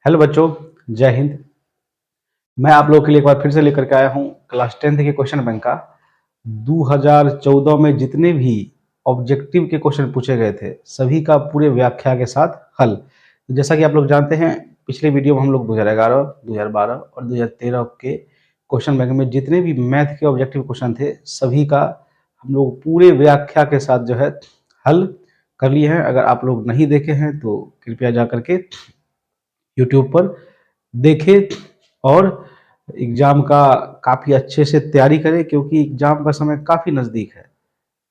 Hello बच्चों, जय हिंद। मैं आप लोगों के लिए एक बार फिर से लेकर के आया हूँ क्लास 10th के क्वेश्चन बैंक का 2014 में जितने भी ऑब्जेक्टिव के क्वेश्चन पूछे गए थे सभी का पूरे व्याख्या के साथ हल। जैसा कि आप लोग जानते हैं, पिछले वीडियो में हम लोग 2011, 2012 और 2013 के क्वेश्चन बैंक में जितने भी मैथ के ऑब्जेक्टिव क्वेश्चन थे सभी का हम लोग पूरे व्याख्या के साथ जो है हल कर लिए हैं। अगर आप लोग नहीं देखे हैं तो कृपया जा करके यूट्यूब पर देखें और एग्ज़ाम का काफ़ी अच्छे से तैयारी करें, क्योंकि एग्ज़ाम का समय काफ़ी नज़दीक है।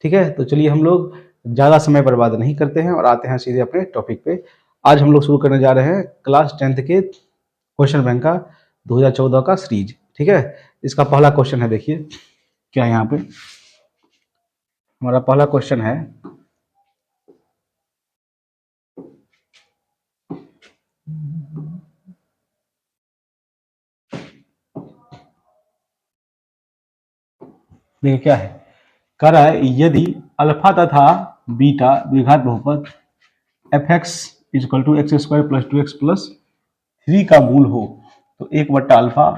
ठीक है, तो चलिए हम लोग ज़्यादा समय बर्बाद नहीं करते हैं और आते हैं सीधे अपने टॉपिक पे। आज हम लोग शुरू करने जा रहे हैं क्लास 10th के क्वेश्चन बैंक का 2014 का सीरीज। ठीक है, इसका पहला क्वेश्चन है, देखिए क्या है यहाँ पे। हमारा पहला क्वेश्चन है, देखिए क्या है। कह रहा है यदि अल्फा तथा बीटा द्विघात बहुपद F X equal to X square plus 2x plus 3 का मूल हो तो 1/अल्फा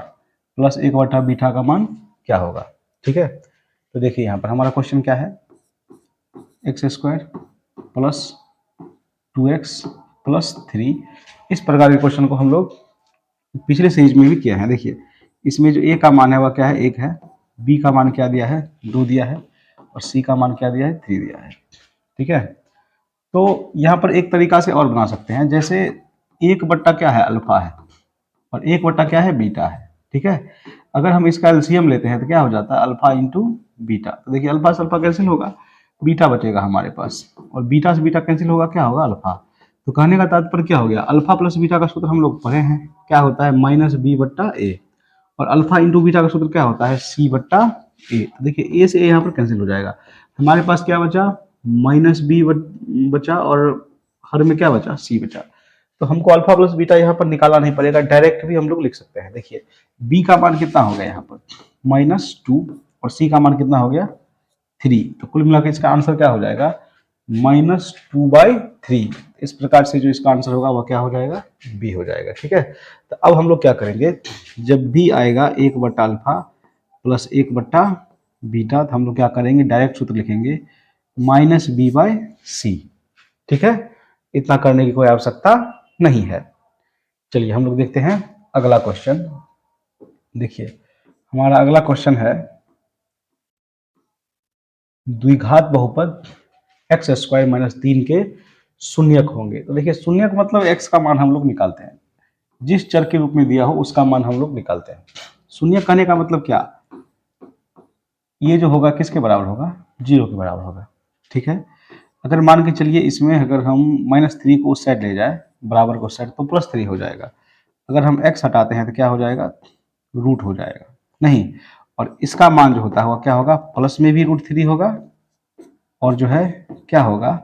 प्लस 1/बीटा का मान क्या होगा। ठीक है, तो देखिए यहाँ पर हमारा क्वेश्चन क्या है, x square plus 2x plus 3। इस प्रकार के क्वेश्चन को हम लोग पिछले सीरीज में भी किया है। देखिए इसमें जो a का मान है वह क्या है, 1 है, b का मान क्या दिया है, 2 दिया है, और c का मान क्या दिया है, 3 दिया है। ठीक है, तो यहाँ पर एक तरीका से और बना सकते हैं, जैसे 1/, क्या है, अल्फा है, और 1/, क्या है, बीटा है। ठीक है, अगर हम इसका एलसीएम लेते हैं तो क्या हो जाता है, अल्फा इंटू बीटा। तो देखिए अल्फा से अल्फा कैंसिल होगा, बीटा बचेगा हमारे पास, और बीटा से बीटा कैंसिल होगा, क्या होगा, अल्फा। तो कहने का तात्पर्य क्या हो गया, अल्फा प्लस बीटा का सूत्र हम लोग पढ़े हैं, क्या होता है, -b/a, और अल्फा इंटू बीटा का सूत्र क्या होता है, c/a। तो देखिए a से a यहाँ पर कैंसिल हो जाएगा, हमारे पास क्या बचा, -b बचा, और हर में क्या बचा, c बचा। तो हमको अल्फा प्लस बीटा यहाँ पर निकालना नहीं पड़ेगा, डायरेक्ट भी हम लोग लिख सकते हैं। देखिए b का मान कितना हो गया यहाँ पर, -2, और c का मान कितना हो गया, 3। तो कुल मिलाकर इसका आंसर क्या हो जाएगा, -2/3। इस प्रकार से जो इसका आंसर होगा वह क्या हो जाएगा, बी हो जाएगा। ठीक है, तो अब हम लोग क्या करेंगे, जब भी आएगा 1/अल्फा प्लस 1/बीटा, तो हम लोग क्या करेंगे, डायरेक्ट सूत्र लिखेंगे -b/c। ठीक है, इतना करने की कोई आवश्यकता नहीं है। चलिए हम लोग देखते हैं अगला क्वेश्चन। देखिए हमारा अगला क्वेश्चन है, द्विघात बहुपद एक्स स्क्वायर -3 के शून्यक होंगे। तो देखिए शून्यक मतलब एक्स का मान हम लोग निकालते हैं, जिस चर के रूप में दिया हो उसका मान हम लोग निकालते हैं। शून्यक कहने का मतलब क्या, ये जो होगा किसके बराबर होगा, 0 के बराबर होगा। ठीक है, अगर मान के चलिए इसमें अगर हम -3 को उस साइड ले जाए, बराबर को उस साइड, तो +3 हो जाएगा। अगर हम x हटाते हैं तो क्या हो जाएगा, रूट हो जाएगा, नहीं। और इसका मान जो होता है वह क्या होगा, प्लस में भी √3 होगा, और जो है क्या होगा,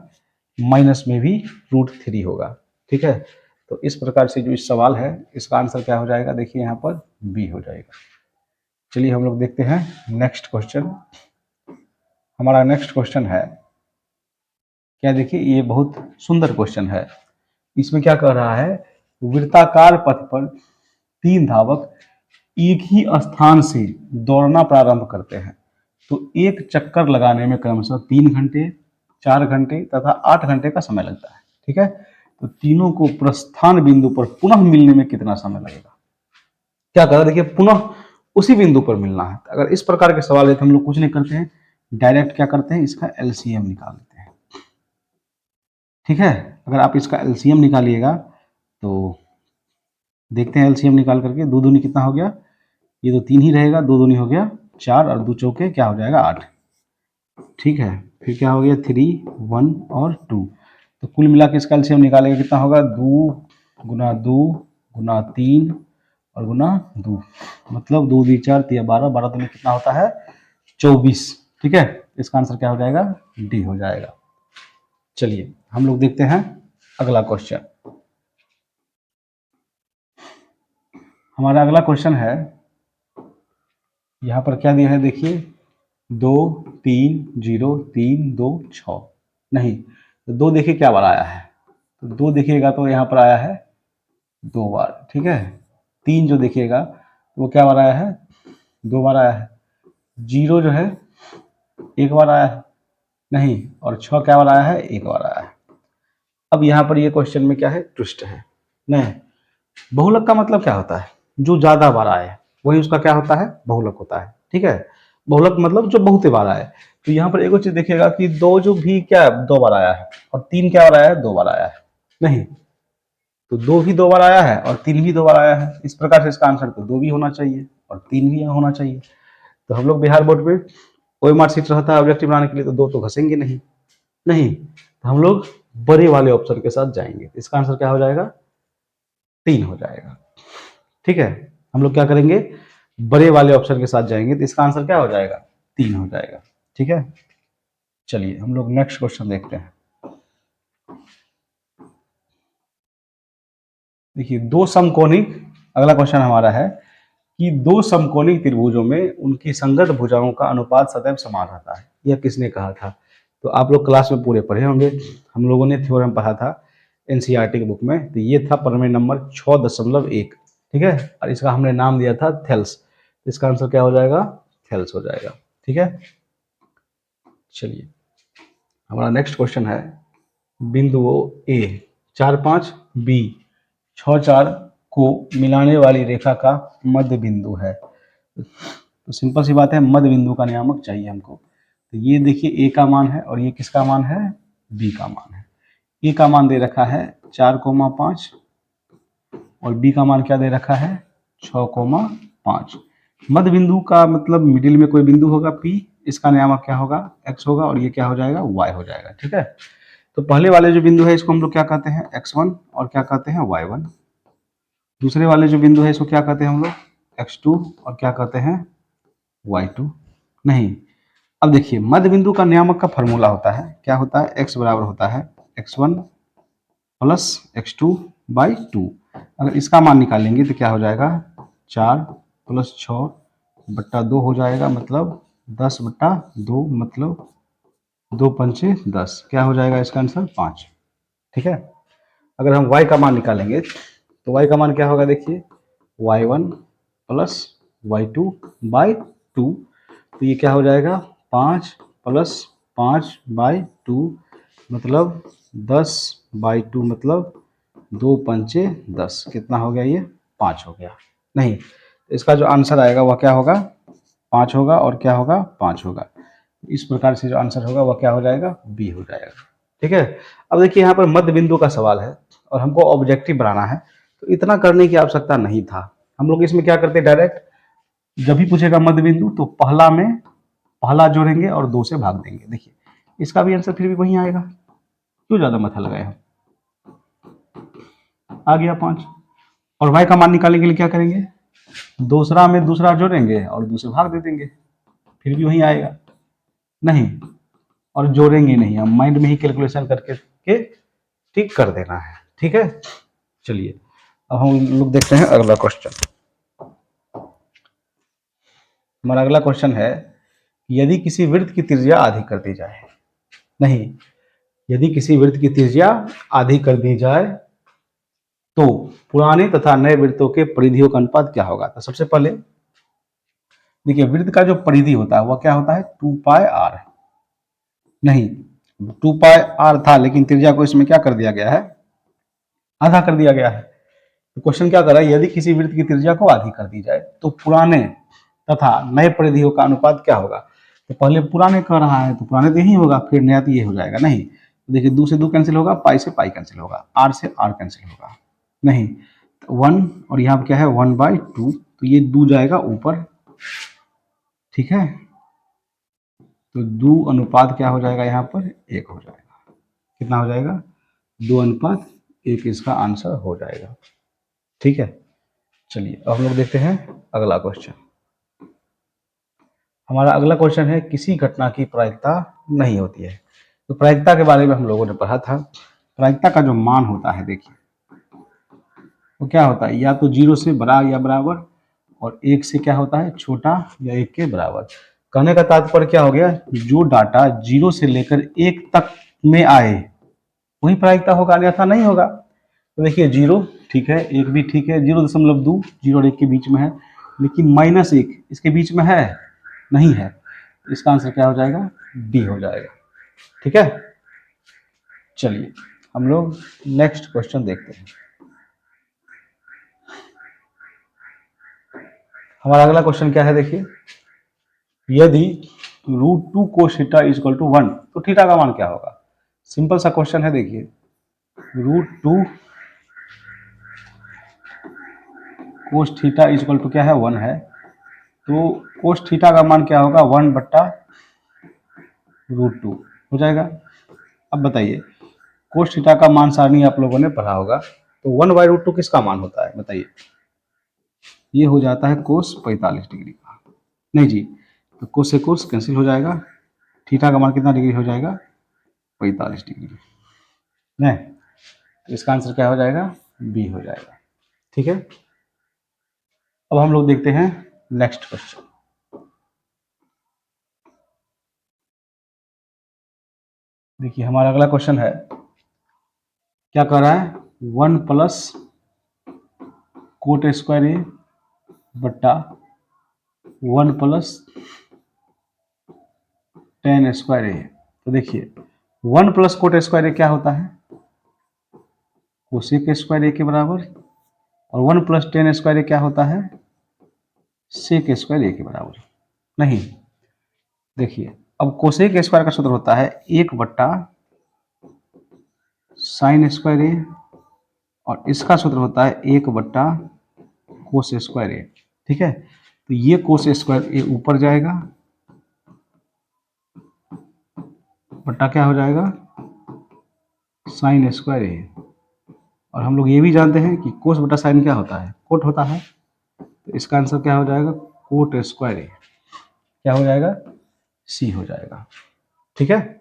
माइनस में भी √3 होगा। ठीक है, तो इस प्रकार से जो इस सवाल है इसका आंसर क्या हो जाएगा, देखिए यहाँ पर बी हो जाएगा। चलिए हम लोग देखते हैं नेक्स्ट क्वेश्चन। हमारा नेक्स्ट क्वेश्चन है क्या, देखिए ये बहुत सुंदर क्वेश्चन है। इसमें क्या कह रहा है, वृत्ताकार पथ पर 3 धावक एक ही स्थान से दौड़ना प्रारंभ करते हैं, तो एक चक्कर लगाने में क्रमशः 3 घंटे, 4 घंटे तथा 8 घंटे का समय लगता है। ठीक है, तो तीनों को प्रस्थान बिंदु पर पुनः मिलने में कितना समय लगेगा। क्या कह रहा है, देखिए पुनः उसी बिंदु पर मिलना है। अगर इस प्रकार के सवाल है तो हम लोग कुछ नहीं करते हैं, डायरेक्ट क्या करते हैं, इसका एलसीएम निकाल लेते हैं। ठीक है, अगर आप इसका एलसीएम निकालिएगा तो देखते हैं, एलसीएम निकाल करके 2 दूनी कितना हो गया, ये तो 3 ही रहेगा, 2 दूनी हो गया 4, और 2 चौके क्या हो जाएगा, 8। ठीक है, फिर क्या हो गया, 3, 1 और 2। तो कुल मिला के इसका एलसीएम निकालेंगे कितना होगा, 2 गुना 2 गुना 3 और गुना 2, मतलब 2 × 4 = 12, 12 दूनी कितना होता है, 24। ठीक है, इसका आंसर क्या हो जाएगा, डी हो जाएगा। चलिए हम लोग देखते हैं अगला क्वेश्चन। हमारा अगला क्वेश्चन है, यहाँ पर क्या दिया है, देखिए 2 3 0 3 2 6, नहीं तो 2 देखिए क्या बार आया है, तो 2 देखिएगा तो यहाँ पर आया है 2 बार, ठीक है। 3 जो देखिएगा वो क्या बार आया है, 2 बार आया है। 0 जो है 1 बार आया है, नहीं, और 6 क्या बार आया है, 1 बार आया है। अब यहाँ पर ये क्वेश्चन में क्या है, ट्विस्ट है। नहीं, बहुलक का मतलब क्या होता है, जो ज्यादा बार आए वही उसका क्या होता है, बहुलक होता है, ठीक है। बहुलक मतलब जो बहुत बार आए। तो यहाँ पर एक चीज देखिएगा कि 2 जो भी क्या 2 बार आया है, और 3 क्या बार आया है, 2 बार आया है। नहीं, तो 2 भी 2 बार आया है और 3 भी 2 बार आया है। इस प्रकार से इसका आंसर तो 2 भी होना चाहिए और 3 भी होना चाहिए। तो हम लोग बिहार बोर्ड में कोई मार्कशीट रहता है ऑब्जेक्टिव बनाने के लिए तो 2 तो घसेंगे नहीं। नहीं, तो हम लोग बड़े वाले ऑप्शन के साथ जाएंगे। इसका आंसर क्या हो जाएगा, 3 हो जाएगा, ठीक है। हम लोग क्या करेंगे, बड़े वाले ऑप्शन के साथ जाएंगे, तो इसका आंसर क्या हो जाएगा, 3 हो जाएगा, ठीक है। चलिए हम लोग नेक्स्ट क्वेश्चन देखते हैं। देखिए, दो समकोणिक, अगला क्वेश्चन हमारा है कि दो समकोणिक त्रिभुजों में उनकी संगत भुजाओं का अनुपात सदैव समान रहता है। यह किसने कहा था, तो आप लोग क्लास में पूरे पढ़े होंगे, हम लोगों ने थ्योरम पढ़ा था एनसीईआरटी की बुक में। तो ये था प्रमेय नंबर 6.1, ठीक है, और इसका हमने नाम दिया था थेल्स। इसका आंसर क्या हो जाएगा, थेल्स हो जाएगा, ठीक है। चलिए हमारा नेक्स्ट क्वेश्चन है, बिंदुओं ए 4-5 बी 6-4 को मिलाने वाली रेखा का मध्य बिंदु है। तो सिंपल सी बात है, मध्य बिंदु का नियामक चाहिए हमको। तो ये देखिए ए का मान है और ये किसका मान है, बी का मान है। ए का मान दे रखा है 4,5 और बी का मान क्या दे रखा है, 6,5। मध्य बिंदु का मतलब मिडिल में कोई बिंदु होगा पी, इसका नियामक क्या होगा, एक्स होगा, और ये क्या हो जाएगा, वाई हो जाएगा, ठीक है। तो पहले वाले जो बिंदु है इसको हम लोग क्या कहते हैं, x1 और क्या कहते हैं, y1। दूसरे वाले जो बिंदु है इसको क्या कहते हैं हम लोग, x2 और क्या कहते हैं, y2। नहीं, अब देखिए मध्य बिंदु का नियामक का फॉर्मूला होता है, क्या होता है, x बराबर होता है x1 प्लस x2/2। अगर इसका मान निकालेंगे तो क्या हो जाएगा, 4 + 6/2 हो जाएगा, मतलब 10/2, मतलब 2×5 = 10। क्या हो जाएगा इसका आंसर, 5, ठीक है। अगर हम y का मान निकालेंगे तो y का मान क्या होगा, देखिए y1 + y2/2। तो ये क्या हो जाएगा, 5 + 5/2, मतलब 10/2, मतलब 2×5 = 10। कितना हो गया, ये 5 हो गया। नहीं, इसका जो आंसर आएगा वह क्या होगा, 5 होगा, और क्या होगा, 5 होगा। इस प्रकार से जो आंसर होगा वह क्या हो जाएगा, बी हो जाएगा, ठीक है। अब देखिए यहाँ पर मध्य बिंदु का सवाल है और हमको ऑब्जेक्टिव बनाना है, तो इतना करने की आवश्यकता नहीं था। हम लोग इसमें क्या करते, डायरेक्ट जब भी पूछेगा मध्य बिंदु तो पहला जोड़ेंगे और 2 से भाग देंगे। देखिए इसका भी आंसर फिर भी वही आएगा, क्यों ज्यादा माथा लगाए हम, आ गया 5। और y का मान निकालने के लिए क्या करेंगे, दूसरा में दूसरा जोड़ेंगे और 2 से भाग दे देंगे, फिर भी वही आएगा। नहीं, और जोड़ेंगे नहीं, हम माइंड में ही कैलकुलेशन करके के ठीक कर देना है, ठीक है। चलिए अब हम लोग देखते हैं अगला क्वेश्चन। हमारा अगला क्वेश्चन है, यदि किसी वृत्त की त्रिज्या आधी कर दी जाए, नहीं, यदि किसी वृत्त की त्रिज्या आधी कर दी जाए तो पुराने तथा नए वृत्तों के परिधियों का अनुपात क्या होगा। तो सबसे पहले देखिए वृत्त का जो परिधि होता है वह क्या होता है, 2πr। नहीं, 2πr था लेकिन त्रिज्या को इसमें क्या कर दिया गया है, आधा कर दिया गया है। तो क्वेश्चन क्या कर रहा है, यदि किसी वृत्त की त्रिज्या को आधी कर दी जाए तो पुराने तथा नए परिधियों का अनुपात क्या होगा। तो पहले पुराने कह रहा है तो पुराने तो यही होगा, फिर नया तो ये हो जाएगा। नहीं, तो देखिए 2 से 2 कैंसिल होगा, पाई से पाई कैंसिल होगा, आर से आर कैंसिल होगा। नहीं, तो 1 और यहाँ पर क्या है 1/2, तो ये 2 जाएगा ऊपर, ठीक है। तो 2 अनुपात क्या हो जाएगा, यहाँ पर 1 हो जाएगा। कितना हो जाएगा, 2:1 इसका आंसर हो जाएगा, ठीक है। चलिए अब हम लोग देखते हैं अगला क्वेश्चन। हमारा अगला क्वेश्चन है, किसी घटना की प्रायिकता नहीं होती है। तो प्रायिकता के बारे में हम लोगों ने पढ़ा था। प्रायिकता का जो मान होता है, देखिए वो क्या होता है, या तो 0 से बड़ा या बराबर, और 1 से क्या होता है, छोटा या 1 के बराबर। कहने का तात्पर्य क्या हो गया, जो डाटा 0 से लेकर 1 तक में आए वही प्रायिकता होगा, अन्यथा नहीं होगा। तो देखिए 0, ठीक है, 1 भी ठीक है, 0.2 0 और 1 के बीच में है, लेकिन -1 इसके बीच में है नहीं है, इसका आंसर क्या हो जाएगा, डी हो जाएगा। ठीक है, चलिए हम लोग नेक्स्ट क्वेश्चन देखते हैं। हमारा अगला क्वेश्चन क्या है, देखिए, यदि √2 cos theta is equal to 1, तो थीटा का मान क्या होगा। सिंपल सा क्वेश्चन है, देखिए √2 cos theta is equal to क्या है, 1 है, तो cos थीटा का मान क्या होगा, 1/√2 हो जाएगा। अब बताइए, cos थीटा का मान सारणी आप लोगों ने पढ़ा होगा, तो 1/√2 किसका मान होता है, बताइए। ये हो जाता है cos 45 डिग्री का, नहीं जी, तो cos से cos कैंसिल हो जाएगा, थीटा का मान कितना डिग्री हो जाएगा, 45 डिग्री, नहीं, तो इसका आंसर क्या हो जाएगा, बी हो जाएगा। ठीक है, अब हम लोग देखते हैं नेक्स्ट क्वेश्चन। देखिए हमारा अगला क्वेश्चन है, क्या कह रहा है, 1 प्लस कोट स्क्वायर ए बट्टा 1 प्लस टेन स्क्वायर ए। तो देखिए 1 प्लस कोट स्क्वायर ए क्या होता है, कोसेक स्क्वायर ए के बराबर, और 1 प्लस टेन स्क्वायर ए क्या होता है, सेक स्क्वायर ए के बराबर। नहीं, देखिए अब कोसेक स्क्वायर का सूत्र होता है 1 बट्टा साइन स्क्वायर ए, और इसका सूत्र होता है 1 बट्टा कोस स्क्वायर ए। ठीक है, तो ये कोस स्क्वायर ए ऊपर जाएगा, बट्टा क्या हो जाएगा, साइन स्क्वायर ए, और हम लोग ये भी जानते हैं कि कोस बटा साइन क्या होता है, कोट होता है, तो इसका आंसर क्या हो जाएगा, कोट स्क्वायर ए, क्या हो जाएगा, सी हो जाएगा। ठीक है,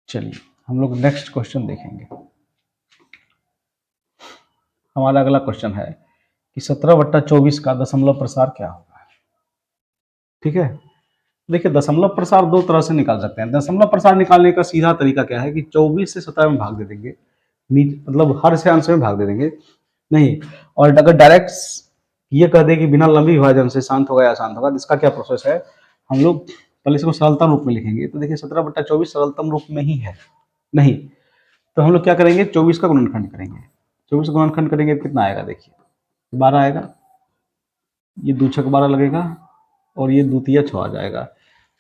चलिए हम लोग नेक्स्ट क्वेश्चन देखेंगे। हमारा अगला क्वेश्चन है कि 17/24 का दशमलव प्रसार क्या होगा। ठीक है, देखिए दशमलव प्रसार दो तरह से निकाल सकते हैं। दशमलव प्रसार निकालने का सीधा तरीका क्या है कि 24 से 17 में भाग दे देंगे, मतलब हर से अंश में भाग दे देंगे, नहीं, और अगर डायरेक्ट ये कह दे कि बिना लंबी विभाजन से शांत होगा या अशांत होगा, तो इसका क्या प्रोसेस है, हम लोग पहले इसको सरलतम रूप में लिखेंगे। तो देखिए 17/24 सरलतम रूप में ही है, नहीं, तो हम लोग क्या करेंगे, 24 का गुणनखंड करेंगे। 24 का गुणनखंड करेंगे तो कितना आएगा, देखिए 12 आएगा, ये 2 छक 12 लगेगा, और ये द्वितीय 6 आ जाएगा।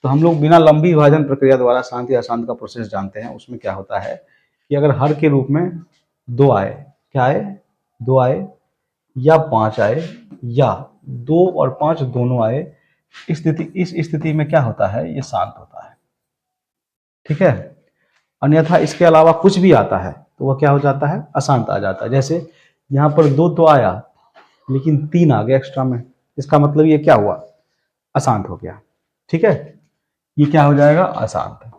तो हम लोग बिना लंबी विभाजन प्रक्रिया द्वारा शांत या अशांत का प्रोसेस जानते हैं। उसमें क्या होता है कि अगर हर के रूप में 2 आए, क्या आए, 2 आए, या 5 आए, या 2 और 5 दोनों आए, इस स्थिति में क्या होता है, ये शांत होता है। ठीक है, अन्यथा इसके अलावा कुछ भी आता है तो वह क्या हो जाता है, अशांत आ जाता है। जैसे यहाँ पर 2 तो आया, लेकिन 3 आ गया एक्स्ट्रा में, इसका मतलब ये क्या हुआ, अशांत हो गया। ठीक है, ये क्या हो जाएगा, अशांत।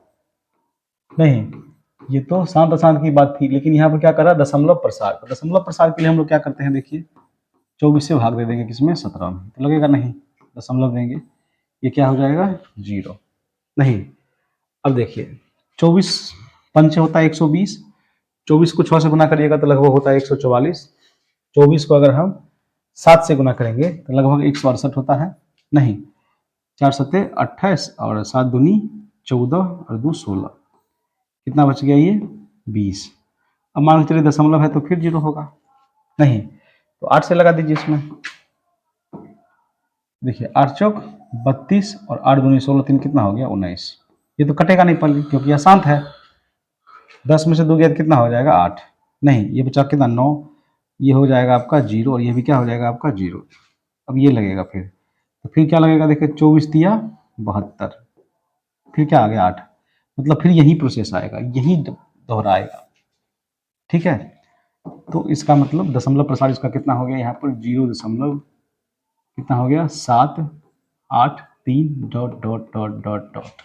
नहीं, ये तो शांत अशांत की बात थी, लेकिन यहाँ पर क्या करा, दशमलव प्रसार। दशमलव प्रसार के लिए हम लोग क्या करते हैं, देखिए 24 से भाग दे देंगे किसमें, 17 में, तो लगेगा नहीं, दशमलव देंगे, ये क्या हो जाएगा, 0। नहीं, अब देखिए 24 पंच होता है 120, 24 को 6 से गुना करिएगा तो लगभग होता है 144, 24 को अगर हम 7 से गुना करेंगे तो लगभग 168 होता है। नहीं, 4 सत्ते 28 और 7 दूनी 14 और 2 16, कितना बच गया, ये 20। अब मान के चलिए दशमलव है तो फिर 0 होगा, नहीं, तो 8 से लगा दीजिए इसमें। देखिए 8 चौक 32 और 8 दूनी 16, 3 कितना हो गया, 19। ये तो कटेगा नहीं पहले, क्योंकि यह शांत है। 10 में से 2 गया तो कितना हो जाएगा, 8। नहीं, ये बचा कितना, 9, ये हो जाएगा आपका 0, और ये भी क्या हो जाएगा आपका 0। अब ये लगेगा फिर, तो फिर क्या लगेगा, देखिए 24 दिया 72, फिर क्या आ गया 8, मतलब फिर यही प्रोसेस आएगा, यही दोहराएगा। ठीक है, तो इसका मतलब दशमलव प्रसार इसका कितना हो गया, यहाँ पर 0 दशमलव कितना हो गया, 7 8 3 dot dot dot dot dot.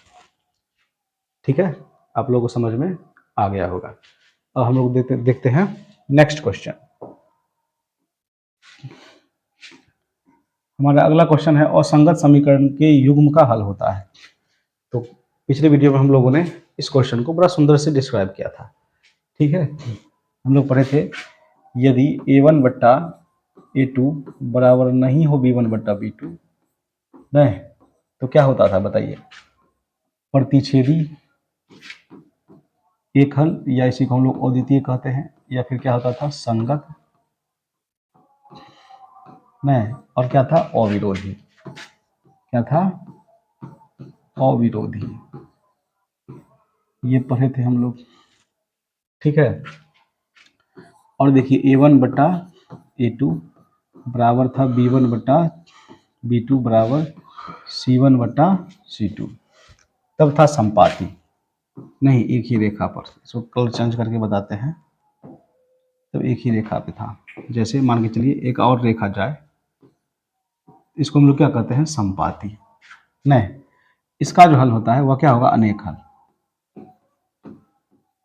ठीक है, आप लोगों को समझ में आ गया होगा। अब हम लोग देखते हैं नेक्स्ट क्वेश्चन। हमारा अगला क्वेश्चन है, असंगत समीकरण के युग्म का हल होता है। तो पिछले वीडियो में हम लोगों ने इस क्वेश्चन को बड़ा सुंदर से डिस्क्राइब किया था। ठीक है, हम लोग पढ़े थे यदि A1 बट्टा A2 बराबर नहीं हो B1 बट्टा B2, नहीं तो क्या होता था बताइए? प्रतिच्छेदी एक हल, या इसी को हम लोग अद्वितीय कहते हैं, या फिर क्या होता था? संगत, नहीं, और क्या था? अविरोधी। क्या था? अविरोधी। ये पढ़े थे हम लोग, ठीक है। और देखिए A1 बट्टा A2 बराबर था B1 बट्टा B2 बराबर C1 बट्टा C2, तब था संपाती। नहीं, एक ही रेखा पर, इसको कलर चेंज करके बताते हैं। तब एक ही रेखा पे था। जैसे मान के चलिए एक और रेखा जाए, इसको हम लोग क्या कहते हैं? संपाती। नहीं, इसका जो हल होता है वह क्या होगा? अनेक हल।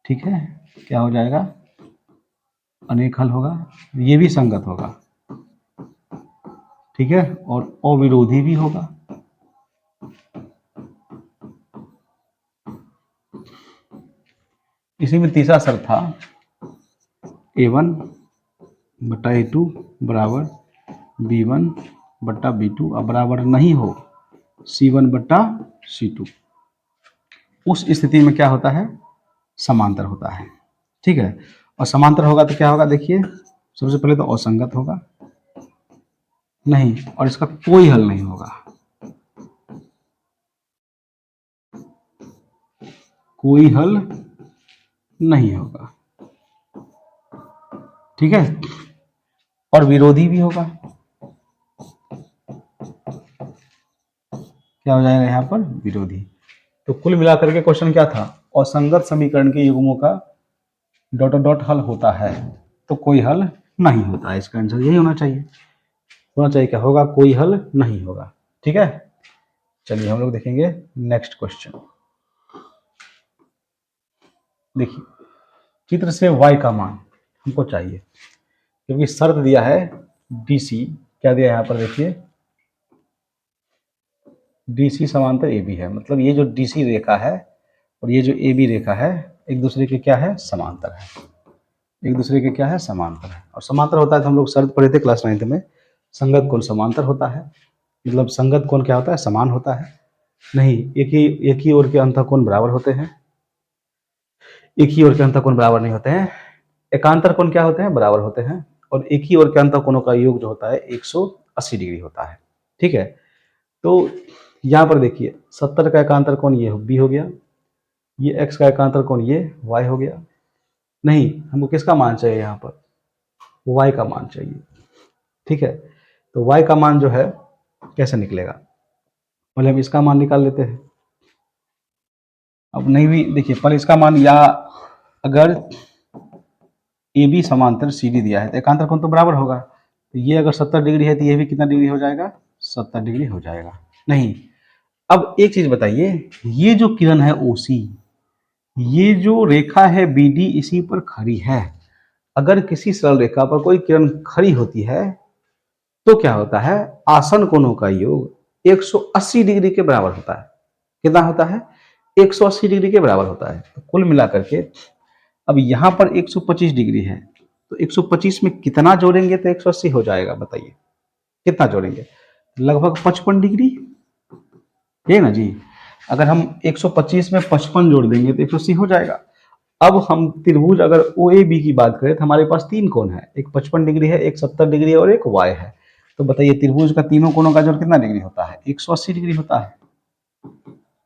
ठीक है, क्या हो जाएगा? अनेक हल होगा। ये भी संगत होगा, ठीक है, और अविरोधी भी होगा। इसी में तीसरा शर्त था A1 बट्टा A2 बराबर B1 बट्टा B2 अब बराबर नहीं हो C1 बट्टा C2। उस स्थिति में क्या होता है? समांतर होता है, ठीक है। और समांतर होगा तो क्या होगा? देखिए, सबसे पहले तो असंगत होगा, नहीं, और इसका कोई हल नहीं होगा, कोई हल नहीं होगा, ठीक है, और विरोधी भी होगा। क्या हो जाएगा यहाँ पर? विरोधी। तो कुल मिलाकर के क्वेश्चन क्या था? असंगत समीकरण के युग्मों का डॉट डॉट हल होता है तो कोई हल नहीं होता है। इसका आंसर यही होना चाहिए। होना चाहिए क्या होगा? कोई हल नहीं होगा, ठीक है। चलिए हम लोग देखेंगे नेक्स्ट क्वेश्चन। देखिए, चित्र से y का मान हमको चाहिए, क्योंकि शर्त दिया है DC। क्या दिया है यहाँ पर? देखिए, DC समांतर AB है, मतलब ये जो DC रेखा है और ये जो AB रेखा है एक दूसरे के क्या है? समांतर है। एक दूसरे के क्या है? समांतर है। और समांतर होता है तो हम लोग शर्त पढ़े थे क्लास 9th में, संगत कोण समांतर होता है। मतलब संगत कोण क्या होता है? समान होता है। नहीं, एक ही ओर के अंतःकोण बराबर होते हैं, एक ही ओर के अंतःकोण बराबर नहीं होते हैं। एकांतर कोण क्या होते हैं? बराबर होते हैं। और एक ही ओर के अंतःकोणों का योग जो होता है 180 डिग्री होता है, ठीक है। तो यहाँ पर देखिए 70 का एकांतर कोण ये B हो गया, ये x का एकांतर कोण ये y हो गया। नहीं, हमको किसका मान चाहिए? यहाँ पर y का मान चाहिए, ठीक है। तो y का मान जो है कैसे निकलेगा? पहले हम इसका मान निकाल लेते हैं। अब नहीं भी देखिए, पहले इसका मान, या अगर AB समांतर CD दिया है तो एकांतर कोण तो बराबर होगा। तो ये अगर 70 डिग्री है तो ये भी कितना डिग्री हो जाएगा? 70 डिग्री हो जाएगा। नहीं, अब एक चीज बताइए, ये जो किरण है OC, ये जो रेखा है BD इसी पर खड़ी है। अगर किसी सरल रेखा पर कोई किरण खड़ी होती है तो क्या होता है? आसन कोणों का योग 180 डिग्री के बराबर होता है। कितना होता है? 180 डिग्री के बराबर होता है। तो कुल मिलाकर के अब यहाँ पर 125 डिग्री है, तो 125 में कितना जोड़ेंगे तो 180 हो जाएगा? बताइए कितना जोड़ेंगे? लगभग 55 डिग्री, ये ना जी। अगर हम 125 में 55 जोड़ देंगे तो 180 हो जाएगा। अब हम त्रिभुज अगर OAB की बात करें तो हमारे पास तीन कोण है, एक 55 डिग्री है, एक 70 डिग्री है और एक y है। तो बताइए त्रिभुज का तीनों कोणों का जोड़ कितना डिग्री होता है? 180 डिग्री होता है।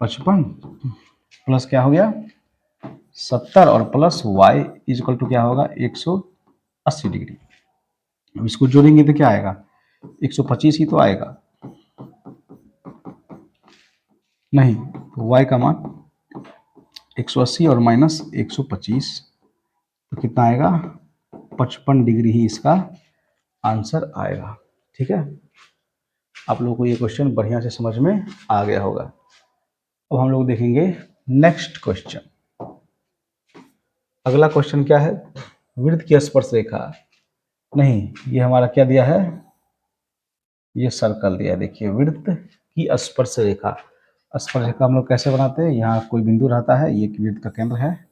55 प्लस क्या हो गया? 70 और प्लस y इक्वल टू क्या होगा? 180 डिग्री। अब इसको जोड़ेंगे तो क्या आएगा? 125 ही तो आएगा। नहीं, तो y का मान 180 और माइनस 125 तो कितना आएगा? 55 डिग्री ही इसका आंसर आएगा, ठीक है। आप लोगों को ये क्वेश्चन बढ़िया से समझ में आ गया होगा। अब हम लोग देखेंगे नेक्स्ट क्वेश्चन। अगला क्वेश्चन क्या है? वृत्त की स्पर्श रेखा, नहीं, ये हमारा क्या दिया है? ये सर्कल दिया है। देखिए, वृत्त की स्पर्श रेखा, स्पर्श रेखा हम लोग कैसे बनाते हैं? यहाँ कोई बिंदु रहता है, ये वृत्त का केंद्र है,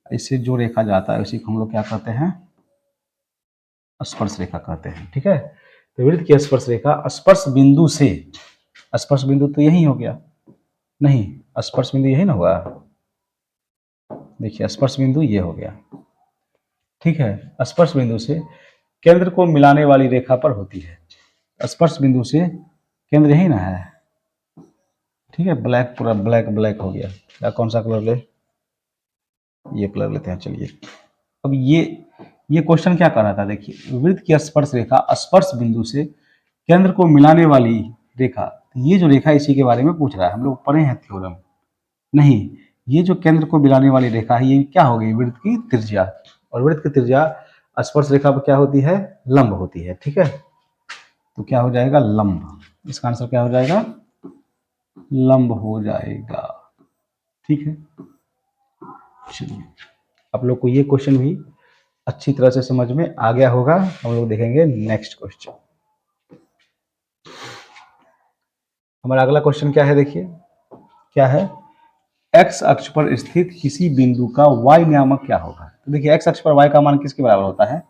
इससे जो रेखा जाता है उसी को हम लोग क्या कहते हैं? स्पर्श रेखा कहते हैं। ठीक है, तो वृत्त की स्पर्श रेखा स्पर्श बिंदु से, स्पर्श बिंदु तो यही हो गया, नहीं स्पर्श बिंदु यही ना हुआ, देखिए स्पर्श बिंदु ये हो गया। ठीक है, स्पर्श बिंदु से केंद्र को मिलाने वाली रेखा पर होती है। स्पर्श बिंदु से केंद्र यही ना है। ठीक है, ब्लैक पूरा ब्लैक ब्लैक हो गया, या कौन सा कलर ले, ये कलर लेते हैं। चलिए, अब ये क्वेश्चन क्या कर रहा था, देखिए वृत्त की स्पर्श रेखा स्पर्श बिंदु से केंद्र को मिलाने वाली रेखा, ये जो रेखा इसी के बारे में पूछ रहा है, हम लोग पढ़े हैं थ्योरम। नहीं, ये जो केंद्र को मिलाने वाली रेखा है ये क्या हो गई, वृत्त की त्रिज्या, और वृत्त की त्रिज्या स्पर्श रेखा पर क्या होती है, लंब होती है। ठीक है, तो क्या हो जाएगा, लंब, इसका आंसर क्या हो जाएगा, लंब हो जाएगा। ठीक है, चलिए आप लोग को ये क्वेश्चन भी अच्छी तरह से समझ में आ गया होगा। हम लोग देखेंगे नेक्स्ट क्वेश्चन। हमारा अगला क्वेश्चन क्या है, देखिए क्या है, एक्स अक्ष पर स्थित किसी बिंदु का y नियामक क्या होगा। तो देखिए एक्स अक्ष पर y का मान किसके बराबर होता है,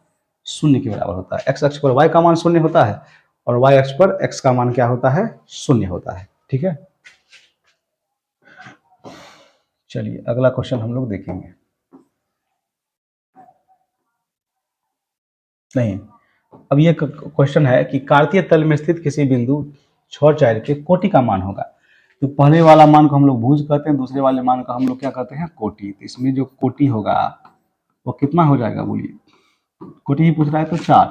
शून्य के बराबर होता है। एक्स अक्ष पर y का मान शून्य होता है और y अक्ष पर x का मान क्या होता है, शून्य होता है। ठीक है, चलिए अगला क्वेश्चन हम लोग देखेंगे। नहीं, अब ये क्वेश्चन है कि कार्तीय तल में स्थित किसी बिंदु 6 के कोटि का मान होगा। तो पहले वाला मान को हम लोग भुज कहते हैं, दूसरे वाले मान को हम लोग क्या कहते हैं, कोटि। तो इसमें जो कोटि होगा वो कितना हो जाएगा, बोलिए, कोटि ही पूछ रहा है तो 4,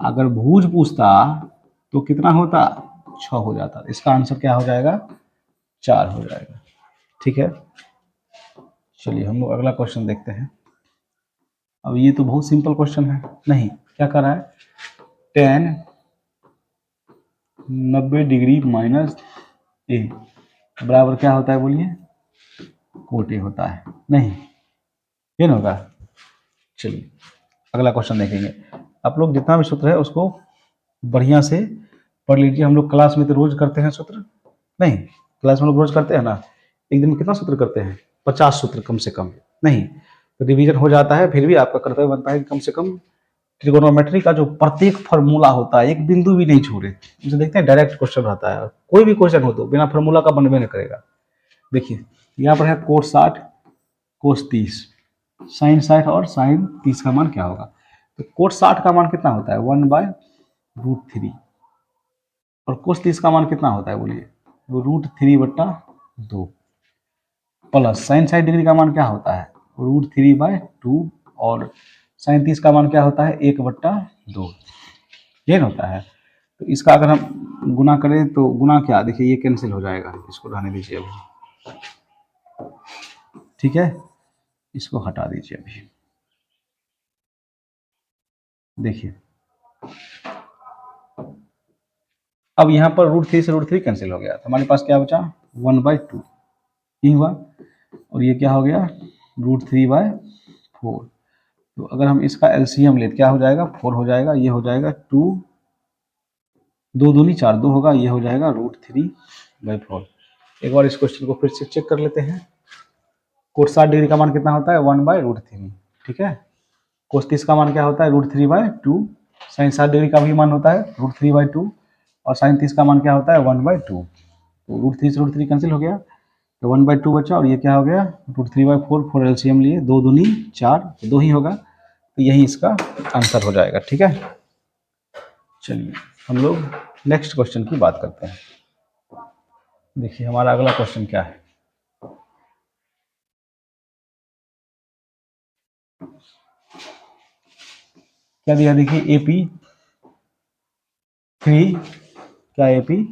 अगर भुज पूछता तो कितना होता, 6 हो जाता। इसका आंसर क्या हो जाएगा, 4 हो जाएगा। ठीक है, चलिए हम लोग अगला क्वेश्चन देखते हैं। अब ये तो बहुत सिंपल क्वेश्चन है, नहीं क्या कर रहा है, tan 90 डिग्री माइनस ए बराबर क्या होता है, बोलिए, कोट ए होता है। नहीं, ये ना होगा। चलिए अगला क्वेश्चन देखेंगे। आप लोग जितना भी सूत्र है उसको बढ़िया से पढ़ लीजिए। हम लोग क्लास में तो रोज करते हैं सूत्र, नहीं क्लास में लोग रोज करते हैं ना, एक दिन में कितना सूत्र करते हैं, 50 सूत्र कम से कम। नहीं तो रिवीजन हो जाता है, फिर भी आपका कर्तव्य बनता है कि कम से कम ट्रिगोनोमेट्री का जो प्रत्येक फार्मूला होता है एक बिंदु भी नहीं छोड़े। उसे देखते हैं डायरेक्ट क्वेश्चन रहता है, कोई भी क्वेश्चन हो तो बिना फार्मूला का बनबे नहीं करेगा। देखिए यहाँ पर है कोस 60 कोस 30 साइन 60 और साइन 30 का मान क्या होगा। तो कोस 60 का मान कितना होता है, 1/√3, और कोस 30 का मान कितना होता है, बोलिए, √3/2, प्लस साइन 60 डिग्री का मान क्या होता है, √3/2, और साइन 30 का मान क्या होता है, 1/2, ये होता है। तो इसका अगर हम गुना करें तो गुना क्या, देखिए ये कैंसिल हो जाएगा, इसको रहने दीजिए अभी। ठीक है, इसको हटा दीजिए अभी। देखिए अब यहाँ पर √3 से √3 कैंसिल हो गया, तो हमारे पास क्या बचा, 1/2 ये हुआ, और ये क्या हो गया, √3/4। तो अगर हम इसका एलसीएम ले क्या हो जाएगा, 4 हो जाएगा, ये हो जाएगा 2, 2 दूनी 4, 2 होगा, ये हो जाएगा √3/4। एक बार इस क्वेश्चन को फिर से चेक कर लेते हैं। कोस 60 डिग्री का मान कितना होता है, 1/√3। ठीक है, कोस 30 का मान क्या होता है, √3/2, साइन 60 डिग्री का भी मान होता है √3/2, और साइन 30 का मान क्या होता है, 1/2। तो √3 से √3 कैंसिल हो गया, तो 1/2 बचा, और ये क्या हो गया, √3/4, 4 एलसीएम लिए, 2 दूनी 4, 2 ही होगा, तो यही इसका आंसर हो जाएगा। ठीक है, चलिए हम लोग नेक्स्ट क्वेश्चन की बात करते हैं। देखिए हमारा अगला क्वेश्चन क्या है, क्या दिया, देखिए AP3, क्या AP3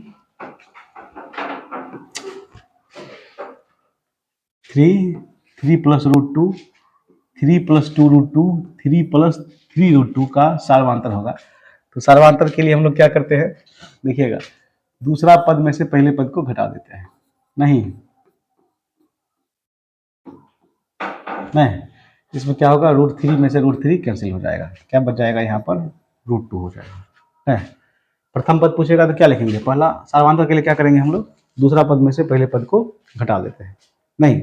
3 + √2 3 + 2√2 3 + 3√2 का सार्वमांतर होगा। तो सार्वमांतर के लिए हम लोग क्या करते हैं, देखिएगा दूसरा पद में से पहले पद को घटा देते हैं। नहीं नहीं, इसमें क्या होगा, √3 में से √3 कैंसिल हो जाएगा, क्या बच जाएगा, यहाँ पर √2 हो जाएगा। है प्रथम पद पूछेगा तो क्या लिखेंगे, पहला सार्वमांतर के लिए क्या करेंगे हम लोग, दूसरा पद में से पहले पद को घटा देते हैं। नहीं,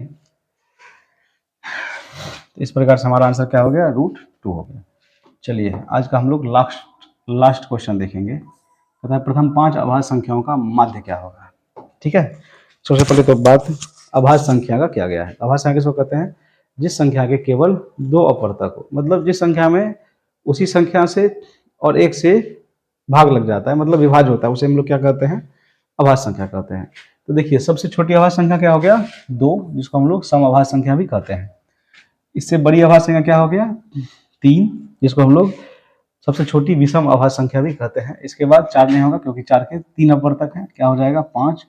तो इस प्रकार से हमारा आंसर क्या हो गया, √2 हो गया। चलिए आज का हम लोग लास्ट क्वेश्चन देखेंगे। कहता है प्रथम 5 अभाज्य संख्याओं का माध्य क्या होगा। ठीक है, सबसे पहले तो बात अभाज्य संख्या का किया गया है। अभाज्य संख्या किसको कहते हैं? जिस संख्या के केवल 2 अपवर्तक हो, मतलब जिस संख्या में उसी संख्या से और एक से भाग लग जाता है, मतलब विभाज्य होता है, उसे हम लोग क्या कहते हैं? अभाज्य संख्या कहते हैं। तो देखिए सबसे छोटी अभाज्य संख्या क्या हो गया? 2, जिसको हम लोग समअभाज्य संख्या भी कहते हैं। इससे बड़ी अभाज्य संख्या क्या हो गया? 3, जिसको हम लोग सबसे छोटी विषम अभाज्य संख्या भी कहते हैं। इसके बाद 4 नहीं होगा क्योंकि 4 के 3 अपवर्तक हैं। क्या हो जाएगा? 5,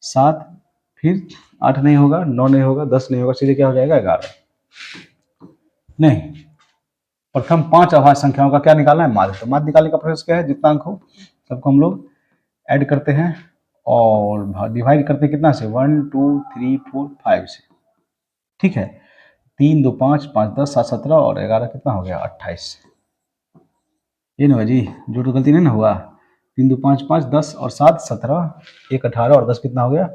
7, फिर 8 नहीं होगा, 9 नहीं होगा, 10 नहीं होगा, सीधे क्या हो जाएगा? 11। नहीं, प्रथम 5 अभाज्य संख्याओं का क्या निकालना है? माध्य। तो माध्य निकालने का प्रोसेस क्या है? जितना अंक हो सबको हम लोग ऐड करते हैं और डिवाइड करते हैं कितना से? 1, 2, 3, 4, 5 से। ठीक है, 3, 2, 5, 5, 10, 7, 17 और 11 कितना हो गया? 28। ये ना जी, जो तो गलती नहीं ना हुआ। 3, 2, 5, 5, 10 और 7, 17, 1, 18 और 10 कितना हो गया?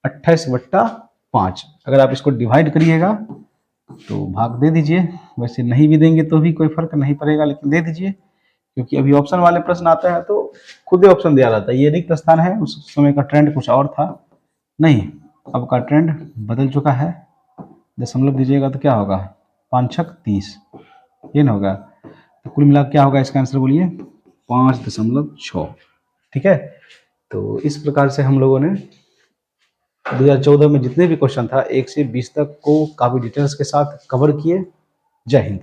28/5। अगर आप इसको डिवाइड करिएगा तो भाग दे दीजिए, वैसे नहीं भी देंगे तो भी कोई फर्क नहीं पड़ेगा, लेकिन दे दीजिए क्योंकि अभी ऑप्शन वाले प्रश्न आते हैं तो खुद ही ऑप्शन दिया रहता है। ये रिक्त स्थान है, उस समय का ट्रेंड कुछ और था, नहीं अब का ट्रेंड बदल चुका है। दशमलव दीजिएगा तो क्या होगा? 5 छक 30, ये ना होगा। तो कुल मिला क्या होगा इसका आंसर बोलिए? 5.6। ठीक है, तो इस प्रकार से हम लोगों ने 2014 में जितने भी क्वेश्चन था 1 से 20 तक को काफी डिटेल्स के साथ कवर किए। जय हिंद।